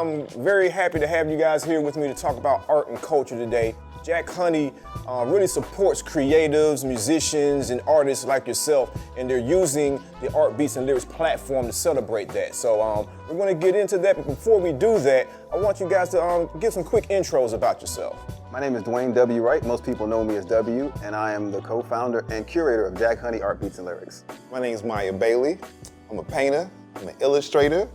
I'm very happy to have you guys here with me to talk about art and culture today. Jack Honey really supports creatives, musicians, and artists like yourself, and they're using the Art Beats and Lyrics platform to celebrate that. So we're going to get into that, but before we do that, I want you guys to give some quick intros about yourself. My name is Dwayne W. Wright. Most people know me as W, and I am the co-founder and curator of Jack Honey Art Beats and Lyrics. My name is Maya Bailey. I'm a painter, I'm an illustrator,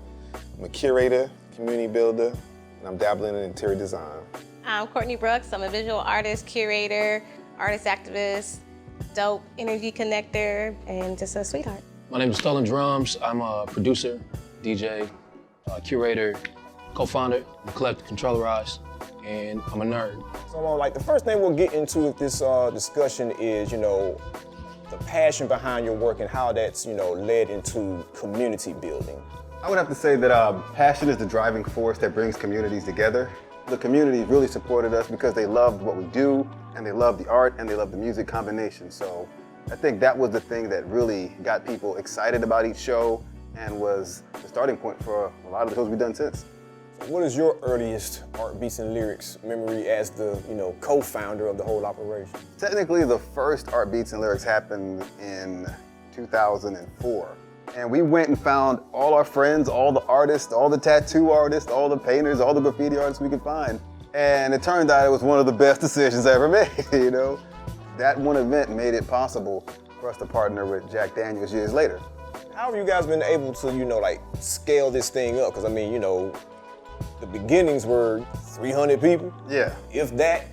I'm a curator, community builder, and I'm dabbling in interior design. I'm Courtney Brooks. I'm a visual artist, curator, artist activist, dope energy connector, and just a sweetheart. My name is Stolen Drums. I'm a producer, DJ, curator, co-founder, Collective Controllerized, and I'm a nerd. So like the first thing we'll get into with this discussion is, the passion behind your work and how that's, led into community building. I would have to say that passion is the driving force that brings communities together. The community really supported us because they loved what we do, and they love the art, and they love the music combination. So I think that was the thing that really got people excited about each show and was the starting point for a lot of the shows we've done since. What is your earliest Art Beats and Lyrics memory as the, co-founder of the whole operation? Technically, the first Art Beats and Lyrics happened in 2004. And we went and found all our friends, all the artists, all the tattoo artists, all the painters, all the graffiti artists we could find. And it turned out it was one of the best decisions I ever made, That one event made it possible for us to partner with Jack Daniels years later. How have you guys been able to, scale this thing up? Because, the beginnings were 300 people. Yeah. If that.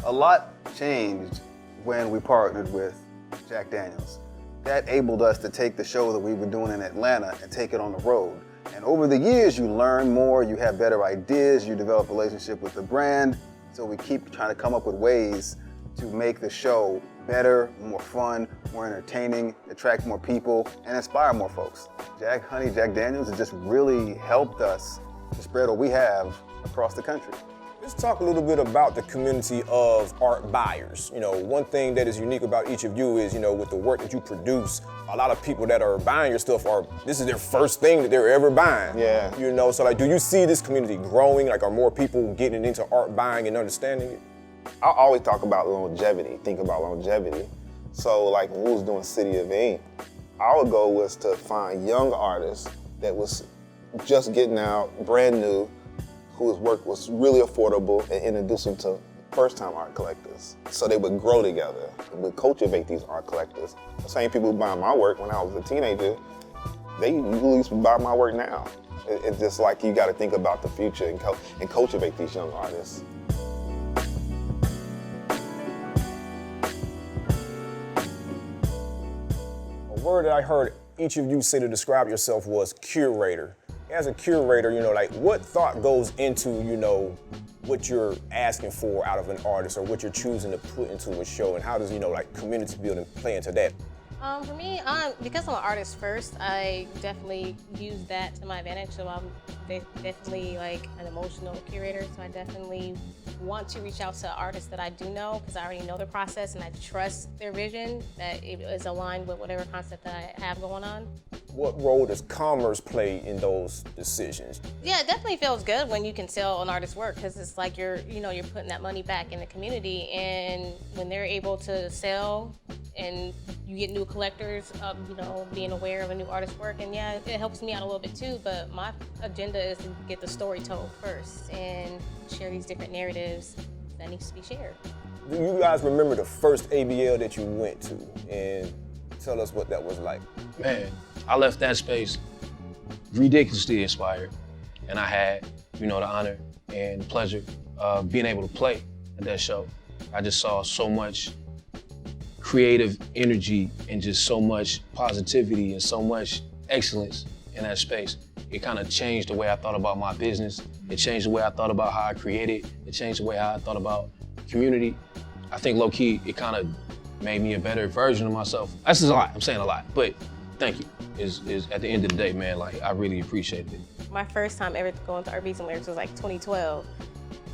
A lot changed when we partnered with Jack Daniels. That enabled us to take the show that we were doing in Atlanta and take it on the road. And over the years, you learn more, you have better ideas, you develop a relationship with the brand. So we keep trying to come up with ways to make the show better, more fun, more entertaining, attract more people, and inspire more folks. Jack Honey, Jack Daniels has just really helped us to spread what we have across the country. Let's talk a little bit about the community of art buyers. One thing that is unique about each of you is, with the work that you produce, a lot of people that are buying your stuff this is their first thing that they're ever buying. Yeah. So do you see this community growing? Are more people getting into art buying and understanding it? I always talk about longevity, think about longevity. So when we was doing City of Ink, our goal was to find young artists that was just getting out, brand new, whose work was really affordable, and introduce them to first-time art collectors. So they would grow together, and would cultivate these art collectors. The same people who buy my work when I was a teenager, they usually buy my work now. It's just you gotta think about the future and cultivate these young artists. A word that I heard each of you say to describe yourself was curator. As a curator, what thought goes into, what you're asking for out of an artist or what you're choosing to put into a show, and how does, community building play into that? For me, because I'm an artist first, I definitely use that to my advantage. So I'm definitely an emotional curator. So I definitely want to reach out to artists that I do know because I already know their process and I trust their vision, that it is aligned with whatever concept that I have going on. What role does commerce play in those decisions? Yeah, it definitely feels good when you can sell an artist's work because it's you're putting that money back in the community, and when they're able to sell and you get new collectors, being aware of a new artist's work, and yeah, it helps me out a little bit too, but my agenda is to get the story told first and share these different narratives that needs to be shared. Do you guys remember the first ABL that you went to, and tell us what that was like? Man, I left that space ridiculously inspired, and I had, the honor and the pleasure of being able to play at that show. I just saw so much creative energy and just so much positivity and so much excellence in that space. It kind of changed the way I thought about my business. It changed the way I thought about how I created. It changed the way how I thought about community. I think low-key, it kind of made me a better version of myself. That's a lot, I'm saying a lot, but thank you. Is at the end of the day, man, I really appreciated it. My first time ever going to Art Beats and Lyrics was 2012.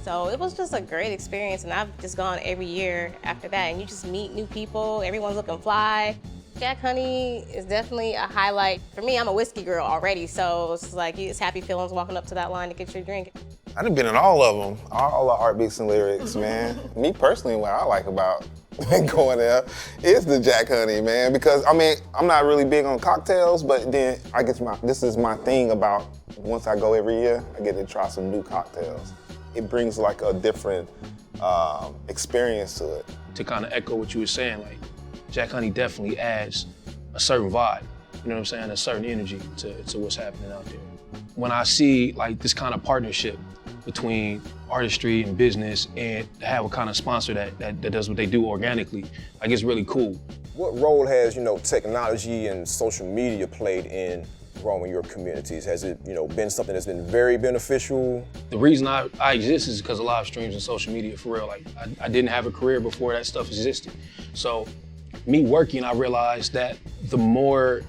So it was just a great experience, and I've just gone every year after that, and you just meet new people, everyone's looking fly, Jack Honey is definitely a highlight. For me, I'm a whiskey girl already, so it's like it's happy feelings walking up to that line to get your drink. I done been in all of them, all the art beats and lyrics, man. Me personally, what I like about going there is the Jack Honey, man, because I mean, I'm not really big on cocktails, but then this is my thing about once I go every year, I get to try some new cocktails. It brings like a different experience to it. To kind of echo what you were saying, like Jack Honey definitely adds a certain vibe, you know what I'm saying, a certain energy to what's happening out there. When I see like this kind of partnership between artistry and business and to have a kind of sponsor that does what they do organically, like it's really cool. What role has, technology and social media played in growing your communities? Has it, been something that's been very beneficial? The reason I exist is because of live streams and social media, for real. Like, I didn't have a career before that stuff existed. So, me working, I realized that the more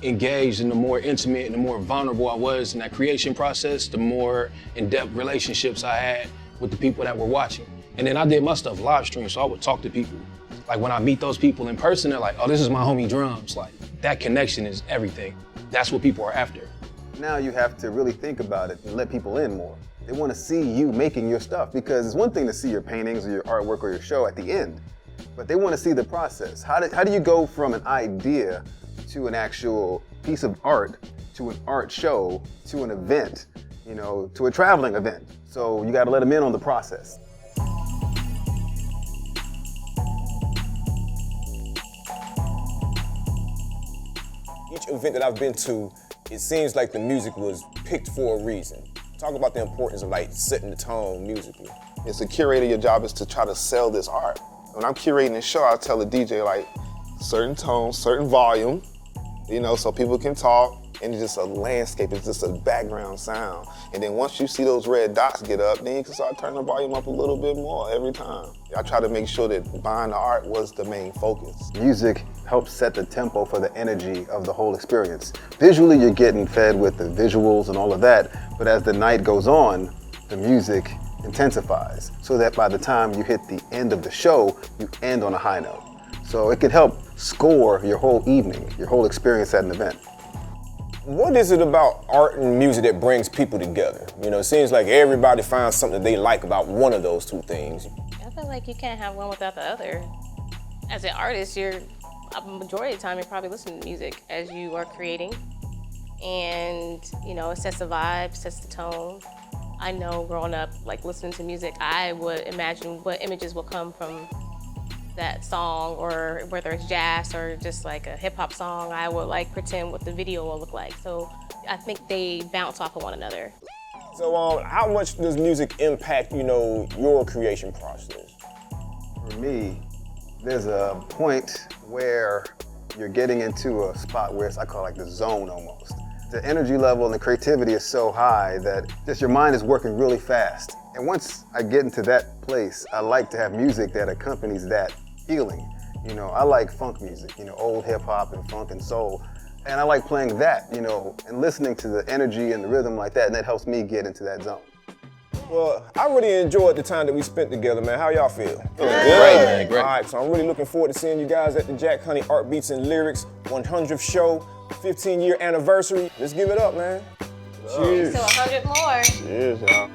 engaged and the more intimate and the more vulnerable I was in that creation process, the more in-depth relationships I had with the people that were watching. And then I did my stuff live stream, so I would talk to people. Like, when I meet those people in person, they're like, oh, this is my homie Drums. Like, that connection is everything. That's what people are after. Now you have to really think about it and let people in more. They want to see you making your stuff, because it's one thing to see your paintings or your artwork or your show at the end, but they want to see the process. How do you go from an idea to an actual piece of art, to an art show, to an event, to a traveling event? So you got to let them in on the process. Each event that I've been to, it seems like the music was picked for a reason. Talk about the importance of like setting the tone musically. As a curator, your job is to try to sell this art. When I'm curating a show, I tell the DJ like certain tone, certain volume, so people can talk, and it's just a landscape, it's just a background sound. And then once you see those red dots get up, then you can start turning the volume up a little bit more every time. I try to make sure that buying the art was the main focus. Music helps set the tempo for the energy of the whole experience. Visually, you're getting fed with the visuals and all of that, but as the night goes on, the music intensifies, so that by the time you hit the end of the show, you end on a high note. So it can help score your whole evening, your whole experience at an event. What is it about art and music that brings people together? It seems like everybody finds something they like about one of those two things. I feel like you can't have one without the other. As an artist, a majority of the time you're probably listening to music as you are creating. And, it sets the vibe, sets the tone. I know growing up, like listening to music, I would imagine what images will come from that song, or whether it's jazz or just like a hip hop song, I would like pretend what the video will look like. So I think they bounce off of one another. So how much does music impact, your creation process? For me, there's a point where you're getting into a spot where I call it like the zone almost. The energy level and the creativity is so high that just your mind is working really fast. And once I get into that place, I like to have music that accompanies that feeling. I like funk music, old hip hop and funk and soul. And I like playing that, and listening to the energy and the rhythm like that, and that helps me get into that zone. Well, I really enjoyed the time that we spent together, man. How y'all feel? Great, man, great. All right, so I'm really looking forward to seeing you guys at the Jack Honey Art Beats and Lyrics 100th show, 15-year anniversary. Let's give it up, man. Cheers. So 100 more. Cheers, y'all.